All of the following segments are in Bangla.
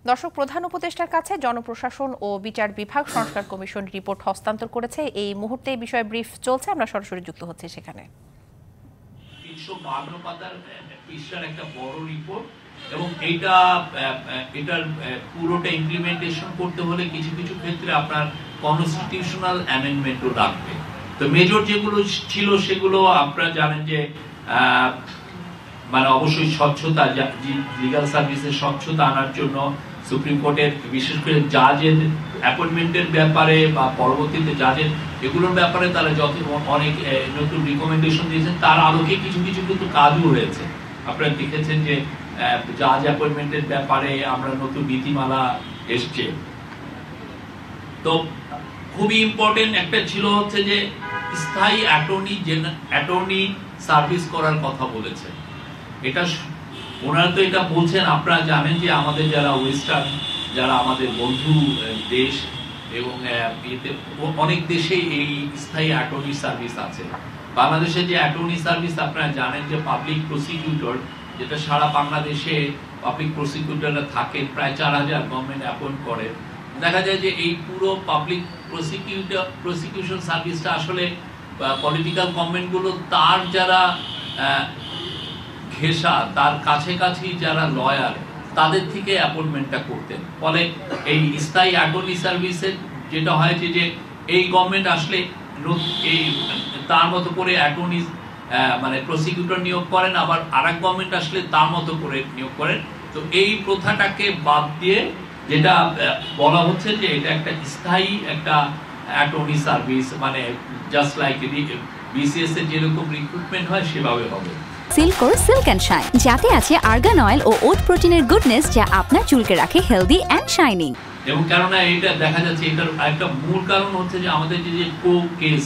দর্শক, প্রধান উপদেষ্টার কাছে জনপ্রশাসন ও বিচার বিভাগ সংস্কার কমিশন রিপোর্ট হস্তান্তর করেছে। এই মুহূর্তে এই বিষয়ে ব্রিফ চলছে, আমরা সরাসরি যুক্ত হচ্ছি সেখানে। 352 পাতার পৃষ্ঠার একটা বড় রিপোর্ট, এবং এটার পুরোটা ইমপ্লিমেন্টেশন করতে হলে কিছু কিছু ক্ষেত্রে আপনার কনস্টিটিউশনাল অ্যামেন্ডমেন্টও লাগবে। তো মেজর যেগুলো ছিল সেগুলো আপনারা জানেন যে মানে অবশ্যই স্বচ্ছতা, লিগ্যাল সার্ভিসের স্বচ্ছতা আনার জন্য সুপ্রিম কোর্টের বিশেষ করে জাজের অ্যাপয়েন্টমেন্টের ব্যাপারে বা পরবর্তীতে জাজের এগুলোর ব্যাপারে তারা যত অনেক নতুন রিকমেন্ডেশন দিয়েছেন, তার আলোকে কিছু কিছু কিন্তু কাজও হয়েছে। আপনারা দেখেছেন যে জাজ অ্যাপয়েন্টমেন্টের ব্যাপারে আমরা নতুন নীতিমালা এসছে। তো খুবই ইম্পর্টেন্ট একটা ছিল হচ্ছে যে স্থায়ী অ্যাটর্নি সার্ভিস করার কথা বলেছে। এটা ওনারা তো এটা বলছেন, আপনারা জানেন যে আমাদের যারা ওয়েস্টার্ন, যারা আমাদের বন্ধু দেশ এবং অনেক দেশে এই স্থায়ী অ্যাটর্নি সার্ভিস আছে। বাংলাদেশে যে অ্যাটর্নি সার্ভিস আপনারা জানেন যে পাবলিক প্রসিকিউটর, যেটা সারা বাংলাদেশে পাবলিক প্রসিকিউটররা থাকেন, প্রায় 4000 গভর্নমেন্ট অ্যাপয়েন্ট করে। দেখা যায় যে এই পুরো পাবলিক প্রসিকিউশন সার্ভিসটা আসলে পলিটিক্যাল গভর্নমেন্টগুলো তার যারা ঘেঁষা, তার কাছাকাছি যারা লয়ার, তাদের থেকে অ্যাপয়েন্টমেন্টটা করতেন। ফলে এই স্থায়ী অ্যাটর্নি সার্ভিসের যেটা হয় যে এই গভর্নমেন্ট আসলে এই তার মতো করে অ্যাটর্নি মানে প্রসিকিউটর নিয়োগ করেন, আবার আরেক গভর্নমেন্ট আসলে তার মতো করে নিয়োগ করেন। তো এই প্রথাটাকে বাদ দিয়ে যেটা বলা হচ্ছে যে এটা একটা স্থায়ী একটা অ্যাটর্নি সার্ভিস, মানে জাস্ট লাইক বিসিএস এর যেরকম রিক্রুটমেন্ট হয় সেভাবে হবে। সিল্কোর সিল্ক অ্যান্ড শাইন, যাতে আছে আর্গান অয়েল ও ওট প্রোটিনের গুডনেস, যা আপনার চুলকে রাখে হেলদি অ্যান্ড শাইনিং। এবং কেননা এটা দেখা যাচ্ছে, এটার একটা মূল কারণ হচ্ছে যে আমাদের যে কেস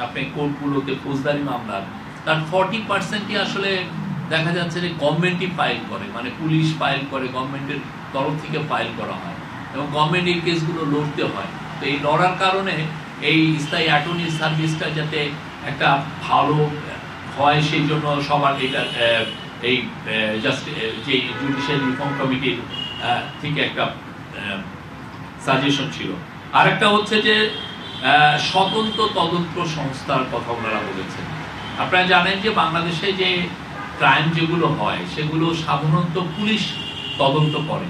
আপনি কোর্টগুলোতে ফৌজদারি মামলা, তার 40%ই আসলে দেখা যাচ্ছে যে গভর্নমেন্টই ফাইল করে, মানে পুলিশ ফাইল করে, গভর্নমেন্টের তরফ থেকে ফাইল করা হয় এবং গভর্নমেন্ট এই কেসগুলো লড়তে হয়। তো এই লড়ার কারণে এই স্থায়ী অ্যাটর্নি সার্ভিসটা যাতে একটা ভালো হয়, সেই জন্য সবার এটা এই জাস্ট যে জুডিশিয়াল রিফর্ম কমিটির থেকে একটা সাজেশন ছিল। আর একটা হচ্ছে যে স্বতন্ত্র তদন্ত সংস্থার কথা ওনারা বলেছেন। আপনারা জানেন যে বাংলাদেশে যে ক্রাইম যেগুলো হয় সেগুলো সাধারণত পুলিশ তদন্ত করে।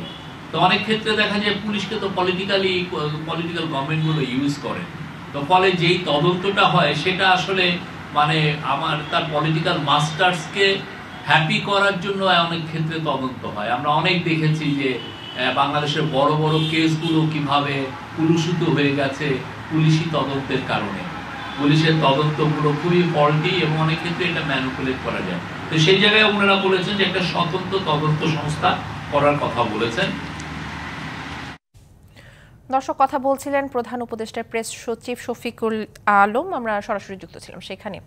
তো অনেক ক্ষেত্রে দেখা যায় পুলিশকে তো পলিটিক্যাল গভর্নমেন্টগুলো ইউজ করে। তো ফলে যেই তদন্তটা হয় সেটা আসলে মানে তার পলিটিক্যাল মাস্টার্সকে হ্যাপি করার জন্য অনেক ক্ষেত্রে তদন্ত হয়। আমরা অনেক দেখেছি যে বাংলাদেশের বড় বড় কেসগুলো কিভাবে পুরুষিত হয়ে গেছে পুলিশি তদন্তের কারণে। পুলিশের তদন্তগুলো খুবই ফল্টি এবং অনেক ক্ষেত্রে এটা ম্যানিপুলেট করা যায়। তো সেই জায়গায় ওনারা বলেছেন যে একটা স্বতন্ত্র তদন্ত সংস্থা করার কথা বলেছেন। দর্শক, কথা বলছিলেন প্রধান উপদেষ্টার প্রেস সচিব শফিকুল আলম। আমরা সরাসরি যুক্ত ছিলাম সেখানে।